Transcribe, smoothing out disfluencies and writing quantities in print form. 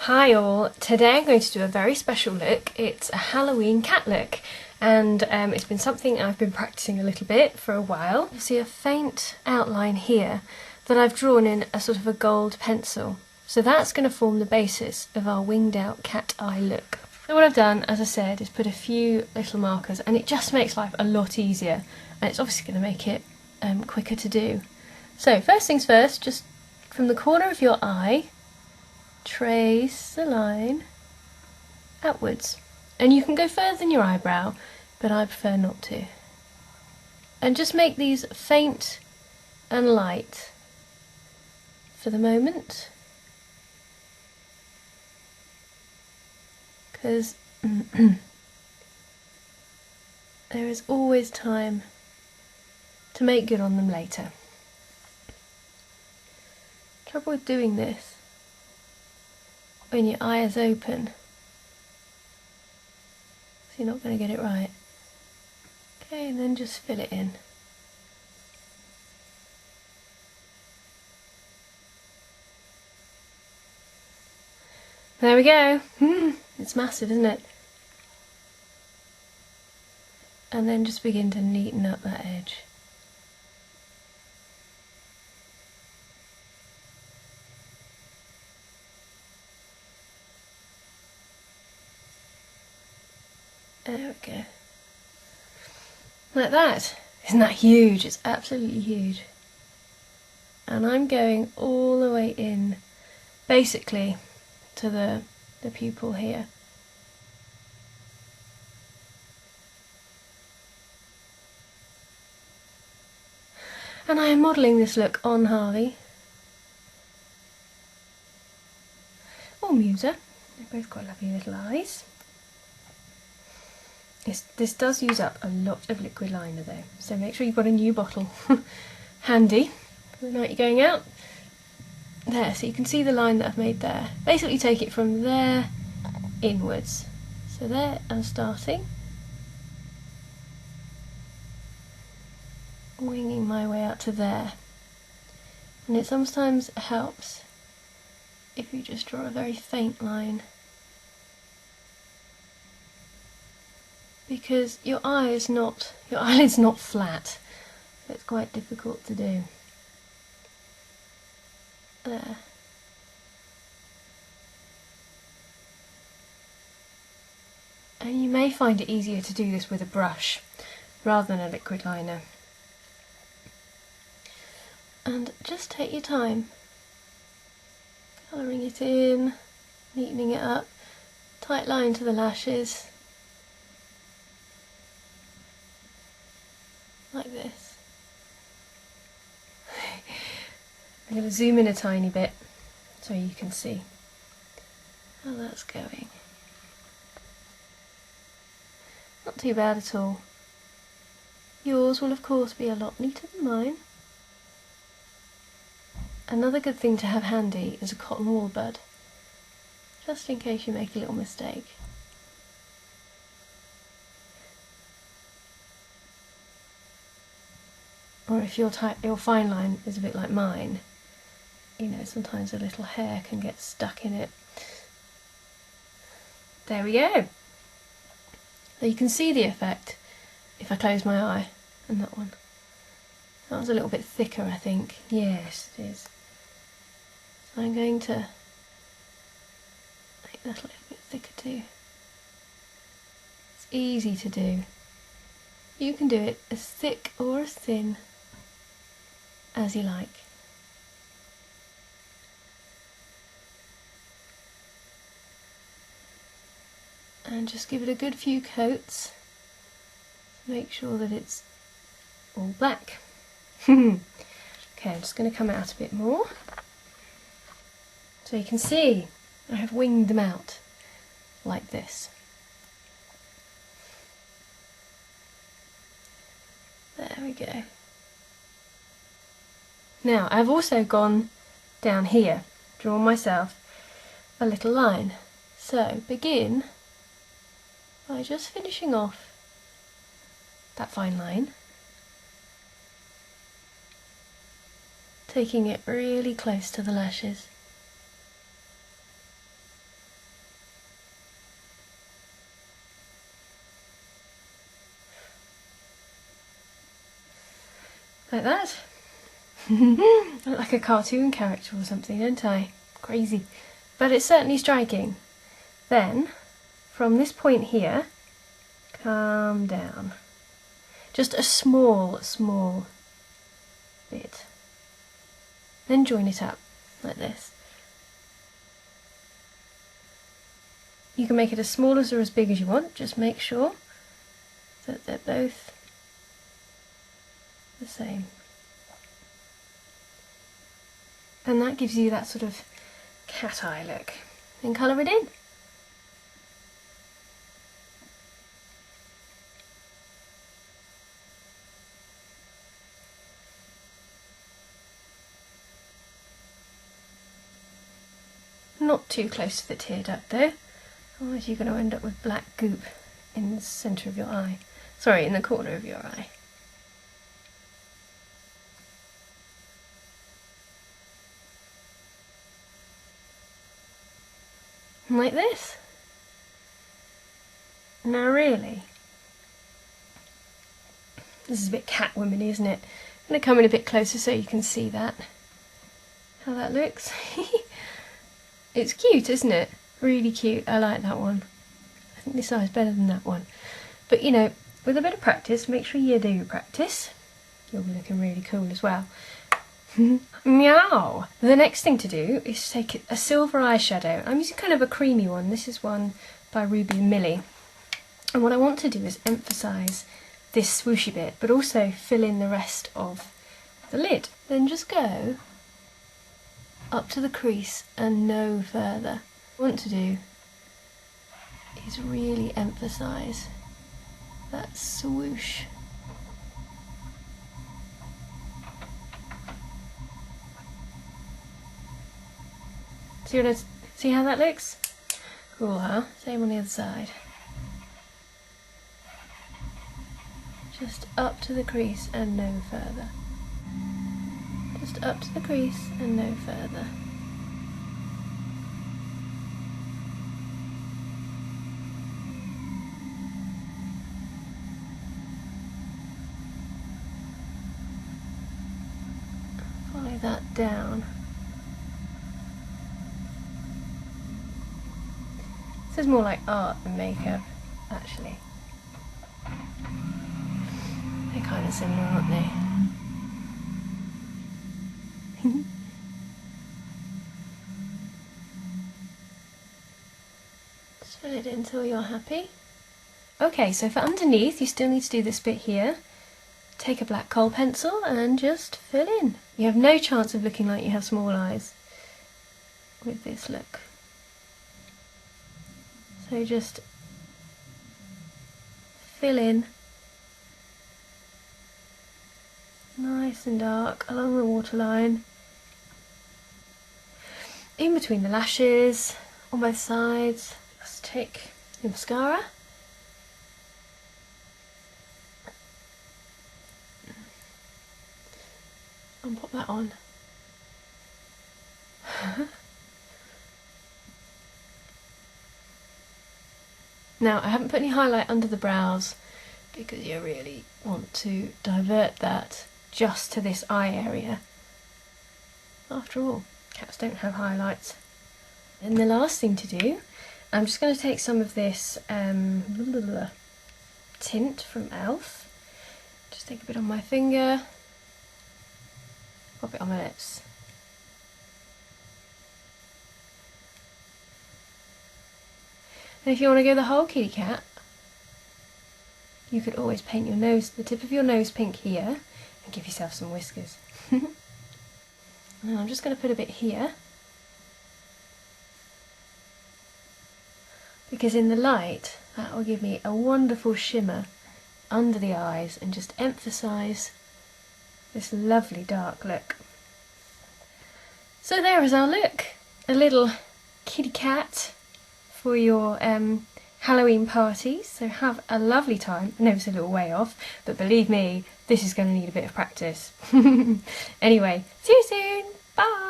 Hi all, today I'm going to do a very special look. It's a Halloween cat look and it's been something I've been practicing a little bit for a while. You see a faint outline here that I've drawn in a sort of a gold pencil. So that's going to form the basis of our winged out cat eye look. So what I've done, as I said, is put a few little markers and it just makes life a lot easier and it's obviously going to make it quicker to do. So first things first, just from the corner of your eye, trace the line outwards, and you can go further than your eyebrow, but I prefer not to. And just make these faint and light for the moment, because there is always time to make good on them later. Trouble with doing this when your eye is open, so you're not going to get it right. Okay, and then just fill it in. There we go. It's massive, isn't it? And then just begin to neaten up that edge. There we go. Like that. Isn't that huge? It's absolutely huge. And I'm going all the way in, basically, to the pupil here. And I am modelling this look on Harvey. Or Musa. They've both got lovely little eyes. This does use up a lot of liquid liner though, so make sure you've got a new bottle handy for the night you're going out. There, so you can see the line that I've made there. Basically take it from there inwards. So there I'm starting. Winging my way out to there. And it sometimes helps if you just draw a very faint line, because your eyelid's not flat, so it's quite difficult to do. There. And you may find it easier to do this with a brush rather than a liquid liner. And just take your time, colouring it in, neatening it up, tight line to the lashes. Like this. I'm going to zoom in a tiny bit so you can see how that's going. Not too bad at all. Yours will of course be a lot neater than mine. Another good thing to have handy is a cotton wool bud, just in case you make a little mistake. Or if your fine line is a bit like mine, you know, sometimes a little hair can get stuck in it. There we go. So you can see the effect if I close my eye, and that one. That was a little bit thicker, I think. Yes, it is. So I'm going to make that a little bit thicker too. It's easy to do. You can do it as thick or as thin as you like. And just give it a good few coats to make sure that it's all black. Okay, I'm just going to come out a bit more. So you can see I have winged them out like this. There we go. Now I've also gone down here, drawn myself a little line. So begin by just finishing off that fine line, taking it really close to the lashes. Like that. I look like a cartoon character or something, don't I? Crazy. But it's certainly striking. Then, from this point here, come down. Just a small bit. Then join it up, like this. You can make it as small or as big as you want, just make sure that they're both the same. And that gives you that sort of cat eye look. Then colour it in. Not too close to the tear duct though, otherwise you're going to end up with black goop in the centre of your eye. Sorry, in the corner of your eye. Like this. Now really, this is a bit Catwoman-y, isn't it? I'm going to come in a bit closer so you can see that. How that looks. It's cute, isn't it? Really cute. I like that one. I think this eye is better than that one. But you know, with a bit of practice, make sure you do practice. You'll be looking really cool as well. Meow! The next thing to do is to take a silver eyeshadow. I'm using kind of a creamy one. This is one by Ruby and Millie. And what I want to do is emphasise this swooshy bit, but also fill in the rest of the lid. Then just go up to the crease and no further. What I want to do is really emphasise that swoosh. See how that looks? Cool, huh? Same on the other side. Just up to the crease and no further. Just up to the crease and no further. Follow that down. This is more like art than makeup, actually. They're kind of similar, aren't they? Just fill it in until you're happy. Okay, so for underneath, you still need to do this bit here. Take a black kohl pencil and just fill in. You have no chance of looking like you have small eyes with this look. So just fill in nice and dark along the waterline, in between the lashes, on both sides. Just take your mascara and pop that on. Now, I haven't put any highlight under the brows because you really want to divert that just to this eye area. After all, cats don't have highlights. And the last thing to do, I'm just going to take some of this tint from e.l.f. Just take a bit on my finger, pop it on my lips. And if you want to go the whole kitty cat, you could always paint your nose, the tip of your nose pink here, and give yourself some whiskers. And I'm just going to put a bit here, because in the light that will give me a wonderful shimmer under the eyes and just emphasise this lovely dark look. So there is our look, a little kitty cat for your Halloween parties, so have a lovely time. I know it's a little way off, but believe me, this is going to need a bit of practice. Anyway, see you soon, bye!